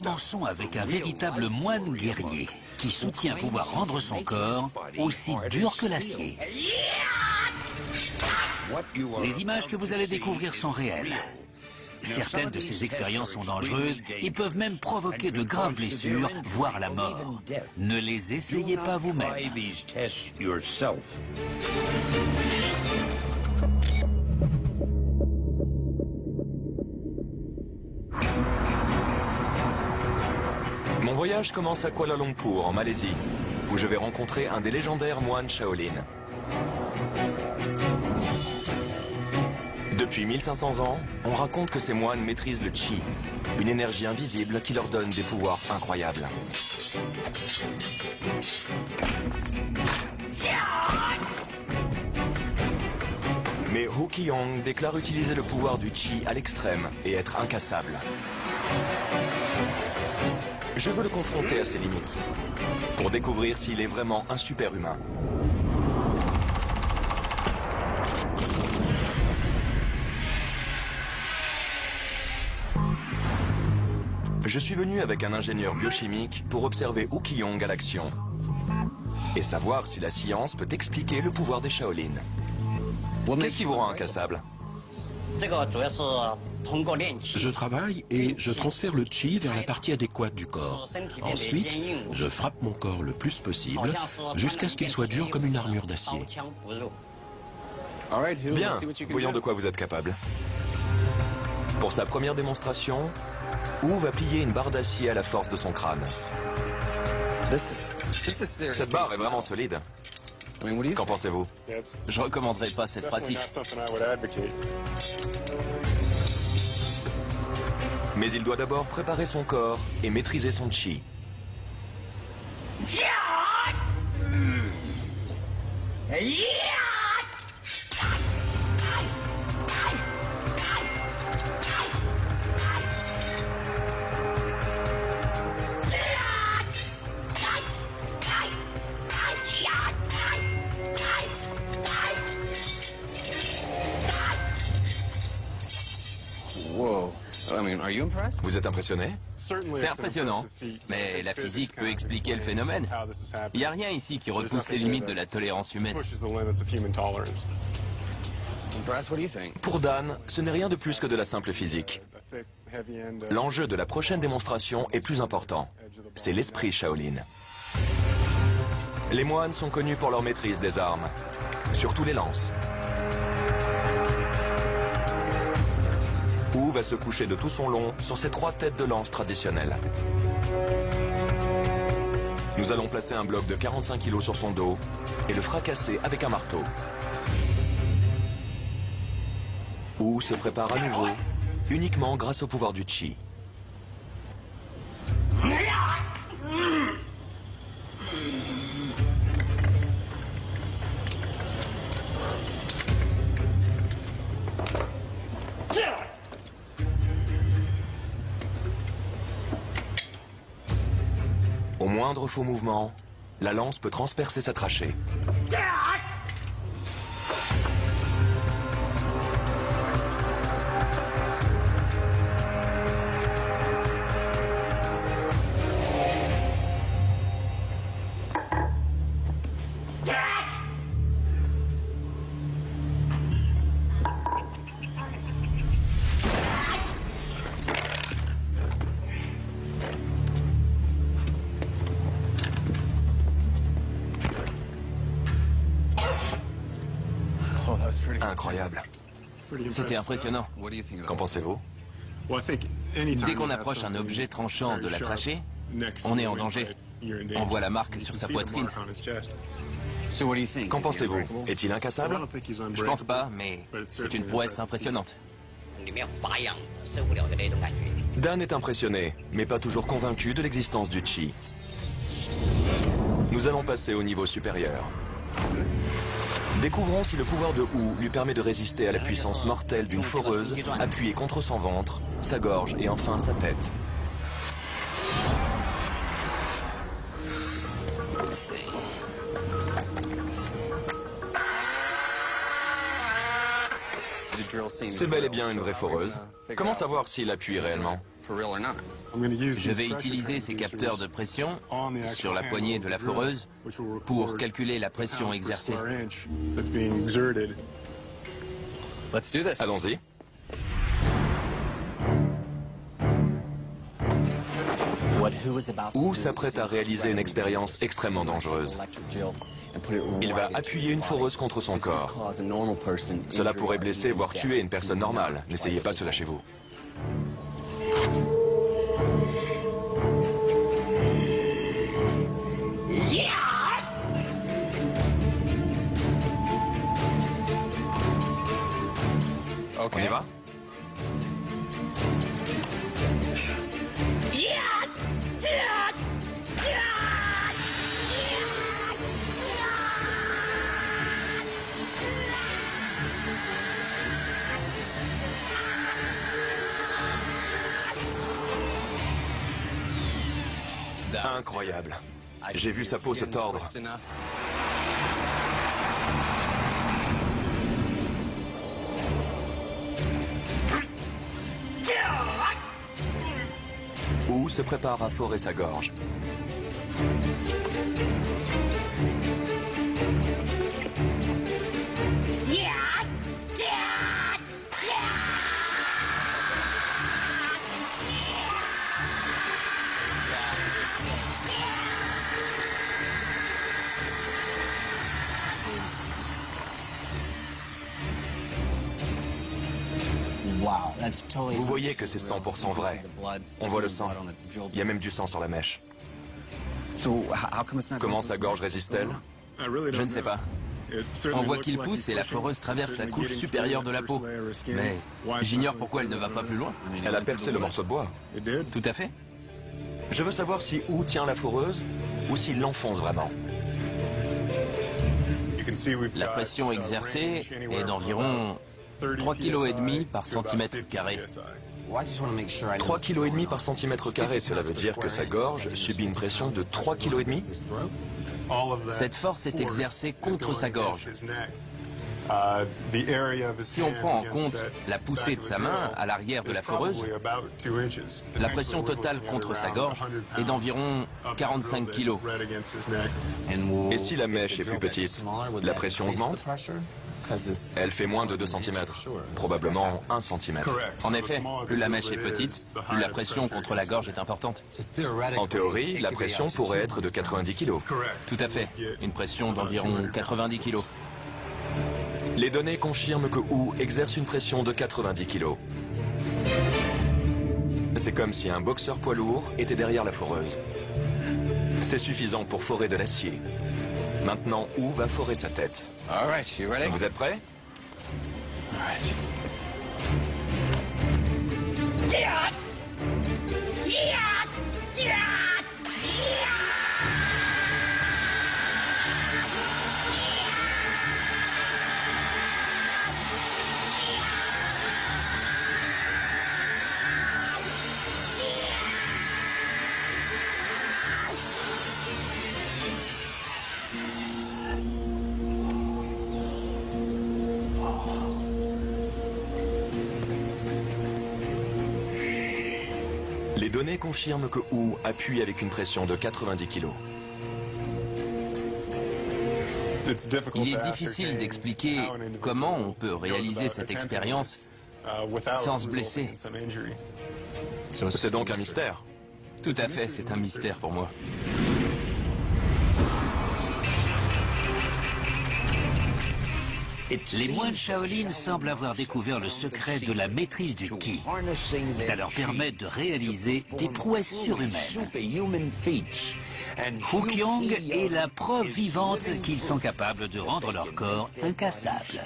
pensons avec un véritable moine guerrier qui soutient pouvoir rendre son corps aussi dur que l'acier. Les images que vous allez découvrir sont réelles. Certaines de ces expériences sont dangereuses et peuvent même provoquer de graves blessures, voire la mort. Ne les essayez pas vous-même. Mon voyage commence à Kuala Lumpur, en Malaisie, où je vais rencontrer un des légendaires moines Shaolin. Depuis 1500 ans, on raconte que ces moines maîtrisent le Qi, une énergie invisible qui leur donne des pouvoirs incroyables. Mais Hu Qiyong déclare utiliser le pouvoir du Qi à l'extrême et être incassable. Je veux le confronter à ses limites, pour découvrir s'il est vraiment un super-humain. Je suis venu avec un ingénieur biochimique pour observer Hu Qiyong à l'action et savoir si la science peut expliquer le pouvoir des Shaolin. Qu'est-ce qui vous rend incassable? Je travaille et je transfère le chi vers la partie adéquate du corps. Ensuite, je frappe mon corps le plus possible jusqu'à ce qu'il soit dur comme une armure d'acier. Bien, voyons de quoi vous êtes capable. Pour sa première démonstration, Hu va plier une barre d'acier à la force de son crâne. Cette barre est vraiment solide. Qu'en pensez-vous? Je recommanderais pas cette pratique. Mais il doit d'abord préparer son corps et maîtriser son chi. Vous êtes impressionné? C'est impressionnant, mais la physique peut expliquer le phénomène. Il n'y a rien ici qui repousse les limites de la tolérance humaine. Pour Dan, ce n'est rien de plus que de la simple physique. L'enjeu de la prochaine démonstration est plus important. C'est l'esprit Shaolin. Les moines sont connus pour leur maîtrise des armes, surtout les lances. Hu va se coucher de tout son long sur ses 3 têtes de lance traditionnelles. Nous allons placer un bloc de 45 kg sur son dos et le fracasser avec un marteau. Hu se prépare à nouveau, uniquement grâce au pouvoir du Qi. Au moindre faux mouvement, la lance peut transpercer sa trachée. Incroyable. C'était impressionnant. Qu'en pensez-vous? Dès qu'on approche un objet tranchant de la trachée, on est en danger. On voit la marque sur sa poitrine. Qu'en pensez-vous? Est-il incassable? Je pense pas, mais c'est une prouesse impressionnante. Dan est impressionné, mais pas toujours convaincu de l'existence du Qi. Nous allons passer au niveau supérieur. Découvrons si le pouvoir de Hu lui permet de résister à la puissance mortelle d'une foreuse appuyée contre son ventre, sa gorge et enfin sa tête. C'est bel et bien une vraie foreuse. Comment savoir s'il appuie réellement? Je vais utiliser ces capteurs de pression sur la poignée de la foreuse pour calculer la pression exercée. Allons-y. Wu s'apprête à réaliser une expérience extrêmement dangereuse. Il va appuyer une foreuse contre son corps. Cela pourrait blesser, voire tuer une personne normale. N'essayez pas cela chez vous. On y va? Incroyable. J'ai vu sa peau se tordre. Wu se prépare à forer sa gorge. Vous voyez que c'est 100% vrai. On voit le sang. Il y a même du sang sur la mèche. Comment sa gorge résiste-t-elle? Je ne sais pas. On voit qu'il pousse et la foreuse traverse la couche supérieure de la peau. Mais j'ignore pourquoi elle ne va pas plus loin. Elle a percé le morceau de bois. Tout à fait. Je veux savoir si Wu tient la foreuse ou s'il l'enfonce vraiment. La pression exercée est d'environ 3,5 kg par centimètre carré. 3,5 kg par centimètre carré, cela veut dire que sa gorge subit une pression de 3,5 kg. Cette force est exercée contre sa gorge. Si on prend en compte la poussée de sa main à l'arrière de la foreuse, la pression totale contre sa gorge est d'environ 45 kg. Et si la mèche est plus petite, la pression augmente? Elle fait moins de 2 cm, probablement 1 cm. En effet, plus la mèche est petite, plus la pression contre la gorge est importante. En théorie, la pression pourrait être de 90 kg. Tout à fait, une pression d'environ 90 kg. Les données confirment que Wu exerce une pression de 90 kg. C'est comme si un boxeur poids lourd était derrière la foreuse. C'est suffisant pour forer de l'acier. Maintenant, Wu va forer sa tête. Vous êtes prêts? Les données confirment que Wu appuie avec une pression de 90 kg. Il est difficile d'expliquer comment on peut réaliser cette expérience sans se blesser. C'est donc un mystère. Tout à fait, c'est un mystère pour moi. Les moines Shaolin semblent avoir découvert le secret de la maîtrise du ki. Ça leur permet de réaliser des prouesses surhumaines. Hu Qiong est la preuve vivante qu'ils sont capables de rendre leur corps incassable.